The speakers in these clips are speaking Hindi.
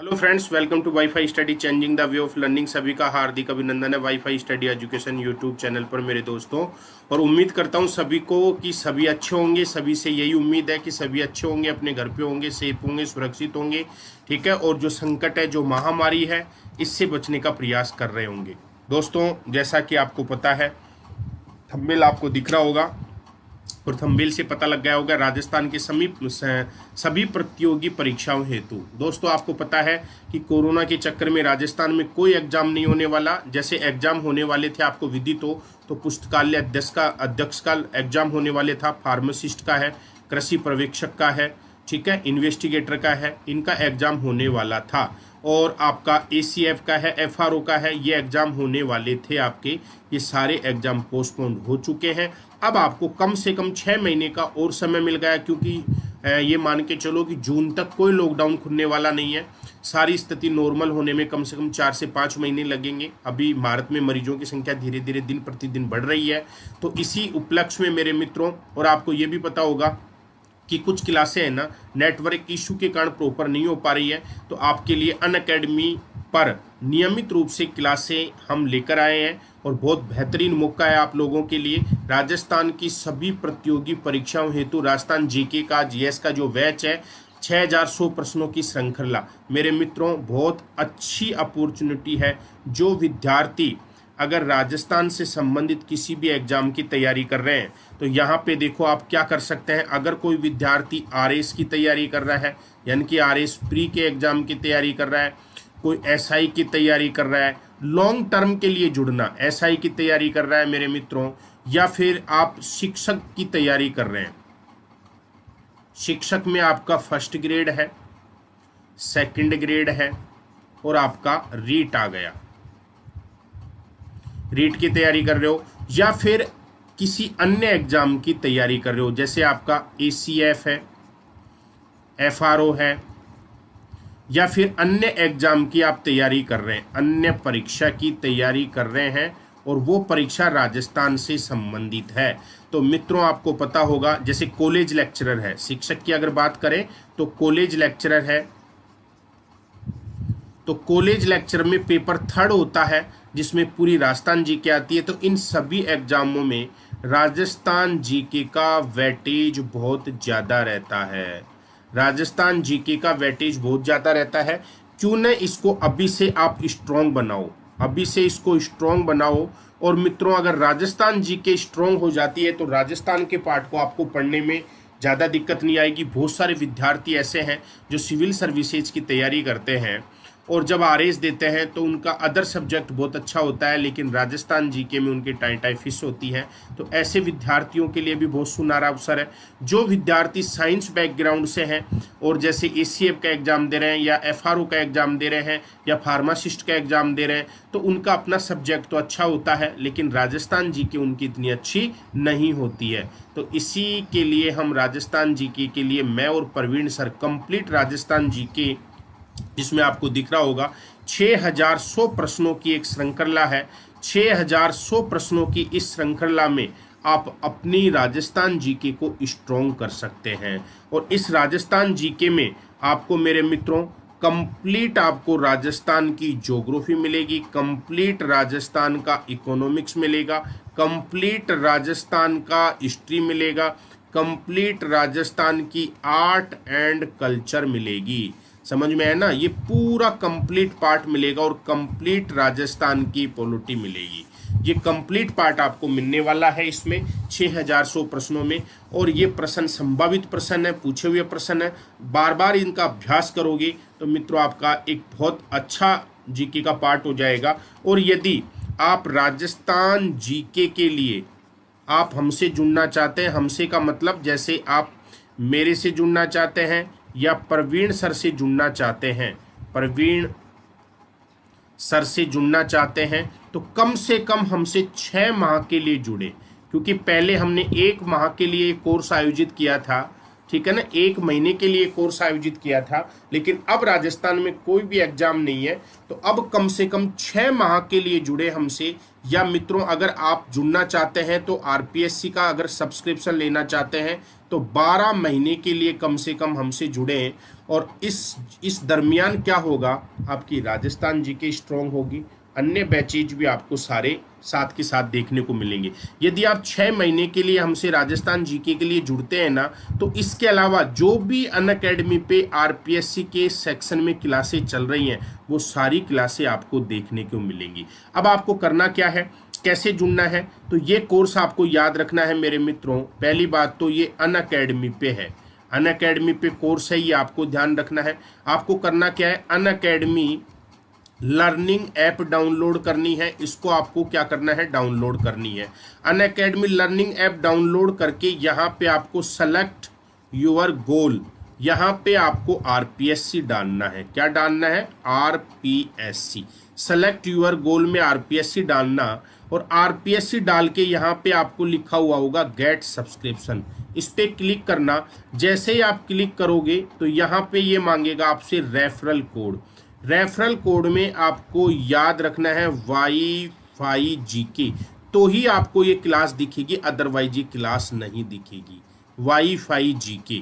Hello friends, welcome to WiFi study changing the way of learning. सभी का हार्दिक अभिनंदन है WiFi study education YouTube channel पर मेरे दोस्तों। और उम्मीद करता हूं सभी को कि सभी अच्छे होंगे। सभी से यही उम्मीद है कि सभी अच्छे होंगे, अपने घर पे होंगे, सेफ होंगे, सुरक्षित होंगे। ठीक है। और जो संकट है, जो महामारी है, इससे बचने का प्रयास कर रहे होंगे। दोस्तों, जैसा कि आपको पता है, थंबनेल आपको दिख रहा होगा और थंबनेल से पता लग गया होगा, राजस्थान के सभी प्रतियोगी परीक्षाओं हेतु। दोस्तों, आपको पता है कि कोरोना के चक्कर में राजस्थान में कोई एग्जाम नहीं होने वाला। जैसे एग्जाम होने वाले थे, आपको विदित हो तो पुस्तकालय अध्यक्ष का एग्जाम होने वाले था, फार्मासिस्ट का है, कृषि पर्यवेक्षक का है, ठीक है, इन्वेस्टिगेटर का है, इनका एग्जाम होने वाला था। और आपका एसीएफ का है, एफआरओ का है, ये एग्जाम होने वाले थे आपके। ये सारे एग्जाम पोस्टपोन हो चुके हैं। अब आपको कम से कम 6 महीने का और समय मिल गया, क्योंकि ये मान के चलो कि जून तक कोई लॉकडाउन खुलने वाला नहीं है। सारी स्थिति नॉर्मल होने में कम से कम 4 से 5 महीने लगेंगे। अभी भारत में मरीजों की संख्या धीरे धीरे दिन प्रतिदिन बढ़ रही है। तो इसी उपलक्ष्य में मेरे मित्रों, और आपको ये भी पता होगा कि कुछ क्लासें हैं ना, नेटवर्क इशू के कारण प्रॉपर नहीं हो पा रही है। तो आपके लिए अनअकैडमी पर नियमित रूप से क्लासें हम लेकर आए हैं और बहुत बेहतरीन मौका है आप लोगों के लिए। राजस्थान की सभी प्रतियोगी परीक्षाओं हेतु राजस्थान जीके का, जीएस का जो बैच है, 6100 प्रश्नों की श्रृंखला। मेरे मित्रों, बहुत अच्छी अपॉर्चुनिटी है। जो विद्यार्थी अगर राजस्थान से संबंधित किसी भी एग्जाम की तैयारी कर रहे हैं, तो यहाँ पे देखो आप क्या कर सकते हैं। अगर कोई विद्यार्थी आरएस की तैयारी कर रहा है, यानी कि आरएस प्री के एग्जाम की तैयारी कर रहा है, कोई एसआई की तैयारी कर रहा है, लॉन्ग टर्म के लिए जुड़ना, एसआई की तैयारी कर रहा है मेरे मित्रों, या फिर आप शिक्षक की तैयारी कर रहे हैं। शिक्षक में आपका फर्स्ट ग्रेड है, सेकंड ग्रेड है और आपका रीट आ गया। रीट की तैयारी कर रहे हो या फिर किसी अन्य एग्जाम की तैयारी कर रहे हो, जैसे आपका एसीएफ है, एफआरओ है, या फिर अन्य एग्जाम की आप तैयारी कर रहे हैं, अन्य परीक्षा की तैयारी कर रहे हैं और वो परीक्षा राजस्थान से संबंधित है। तो मित्रों, आपको पता होगा, जैसे कॉलेज लेक्चरर है, शिक्षक की अगर बात करें तो कॉलेज लेक्चरर है, तो कॉलेज लेक्चर में पेपर 3 होता है, जिसमें पूरी राजस्थान जीके आती है। तो इन सभी एग्जामों में राजस्थान जीके का वेटेज बहुत ज़्यादा रहता है। राजस्थान जीके का वेटेज बहुत ज़्यादा रहता है। क्यों न इसको अभी से आप स्ट्रॉन्ग बनाओ, अभी से इसको स्ट्रॉन्ग बनाओ। और मित्रों, अगर राजस्थान जीके स्ट्रॉन्ग हो जाती है तो राजस्थान के पार्ट को आपको पढ़ने में ज़्यादा दिक्कत नहीं आएगी। बहुत सारे विद्यार्थी ऐसे हैं जो सिविल सर्विसेज की तैयारी करते हैं और जब आरएस देते हैं तो उनका अदर सब्जेक्ट बहुत अच्छा होता है, लेकिन राजस्थान जीके में उनकी टाई फिश होती है। तो ऐसे विद्यार्थियों के लिए भी बहुत सुनहरा अवसर है। जो विद्यार्थी साइंस बैकग्राउंड से हैं और जैसे एसीएफ का एग्जाम दे रहे हैं या एफआरओ का एग्जाम दे रहे हैं या फार्मासिस्ट का एग्जाम दे रहे हैं, तो उनका अपना सब्जेक्ट तो अच्छा होता है, लेकिन राजस्थान जीके उनकी इतनी अच्छी नहीं होती है। तो इसी के लिए हम राजस्थान जीके के लिए मैं और Praveen sir complete Rajasthan GK, जिसमें आपको दिख रहा होगा 6100 प्रश्नों की एक श्रृंखला है। 6100 प्रश्नों की इस श्रृंखला में आप अपनी राजस्थान जीके को स्ट्रॉन्ग कर सकते हैं। और इस राजस्थान जीके में आपको मेरे मित्रों कंप्लीट आपको राजस्थान की ज्योग्राफी मिलेगी, कंप्लीट राजस्थान का इकोनॉमिक्स मिलेगा, कंप्लीट राजस्थान का हिस्ट्री मिलेगा, कंप्लीट राजस्थान की आर्ट एंड कल्चर मिलेगी। समझ में है ना? ये पूरा कंप्लीट पार्ट मिलेगा और कंप्लीट राजस्थान की पॉलिटी मिलेगी। ये कंप्लीट पार्ट आपको मिलने वाला है इसमें 6100 प्रश्नों में। और ये प्रश्न संभावित प्रश्न है, पूछे हुए प्रश्न है। बार बार इनका अभ्यास करोगे तो मित्रों आपका एक बहुत अच्छा जीके का पार्ट हो जाएगा। और यदि आप राजस्थान जीके के लिए आप हमसे जुड़ना चाहते हैं, हमसे का मतलब जैसे आप मेरे से जुड़ना चाहते हैं या प्रवीण सर से जुड़ना चाहते हैं, प्रवीण सर से जुड़ना चाहते हैं, तो कम से कम हमसे 6 माह के लिए जुड़े। क्योंकि पहले हमने 1 माह के लिए कोर्स आयोजित किया था, ठीक है ना, 1 महीने के लिए कोर्स आयोजित किया था, लेकिन अब राजस्थान में कोई भी एग्जाम नहीं है, तो अब कम से कम 6 माह के लिए जुड़े हमसे। या मित्रों, अगर आप जुड़ना चाहते हैं तो आरपीएससी का अगर सब्सक्रिप्शन लेना चाहते हैं तो 12 महीने के लिए कम से कम हमसे जुड़े हैं। और इस दरमियान क्या होगा, आपकी राजस्थान जीके स्ट्रांग होगी, अन्य बैचेज भी आपको सारे साथ के साथ देखने को मिलेंगे। यदि आप 6 महीने के लिए हमसे राजस्थान जीके के लिए जुड़ते हैं ना, तो इसके अलावा जो भी अनअकैडमी पे आरपीएससी के सेक्शन में क्लासें चल रही हैं, वो सारी क्लासें आपको देखने को मिलेंगी। अब आपको करना क्या है, कैसे जुड़ना है, तो ये कोर्स आपको याद रखना है मेरे मित्रों। पहली बात तो ये अनअकैडमी पे है, अनअकैडमी पे कोर्स है, ये आपको ध्यान रखना है। आपको करना क्या है, अनअकैडमी लर्निंग ऐप डाउनलोड करनी है। इसको आपको क्या करना है, डाउनलोड करनी है। अनअकैडमी लर्निंग ऐप डाउनलोड करके यहाँ पे आपको सेलेक्ट योर गोल, यहाँ पे आपको आरपीएससी डालना है। क्या डालना है, आरपीएससी। सेलेक्ट योर गोल में आरपीएससी डालना, और आरपीएससी डाल के यहाँ पे आपको लिखा हुआ होगा गेट सब्सक्रिप्शन, इस पे क्लिक करना। जैसे ही आप क्लिक करोगे तो यहाँ पे ये मांगेगा आपसे रेफरल कोड। रेफरल कोड में आपको याद रखना है वाईफाई जीके, तो ही आपको ये क्लास दिखेगी, अदरवाइज ये क्लास नहीं दिखेगी। वाईफाई जीके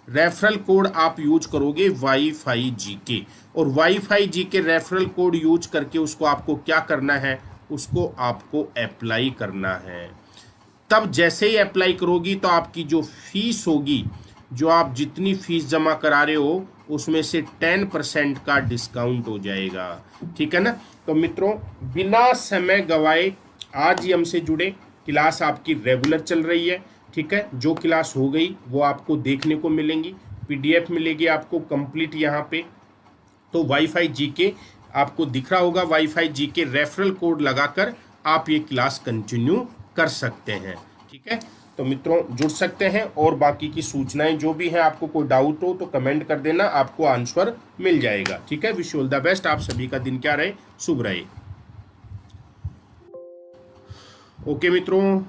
रेफरल कोड आप यूज करोगे, वाईफाई जीके, और wifi GK referral code use करके उसको आपको क्या करना है, उसको आपको अप्लाई करना है। तब जैसे ही अप्लाई करोगी तो आपकी जो फीस होगी, जो आप जितनी फीस जमा करा रहे हो, उसमें से 10% का डिस्काउंट हो जाएगा। ठीक है ना। तो मित्रों, बिना समय गवाए आज ही हमसे जुड़े। क्लास आपकी रेगुलर चल रही है। ठीक है, जो क्लास हो गई वो आपको देखने को मिलेंगी, पीडीएफ मिलेगी आपको कंप्लीट यहाँ पे। तो वाईफाई जीके आपको दिख रहा होगा, वाईफाई जीके रेफरल कोड लगाकर आप ये क्लास कंटिन्यू कर सकते हैं। ठीक है, तो मित्रों जुड़ सकते हैं, और बाकी की सूचनाएं जो भी हैं, आपको कोई डाउट हो तो कमेंट कर देना, आपको आंसर मिल जाएगा। ठीक है, wish you all the best. आप सभी का दिन क्या रहे, शुभ रहे। ओके मित्रों।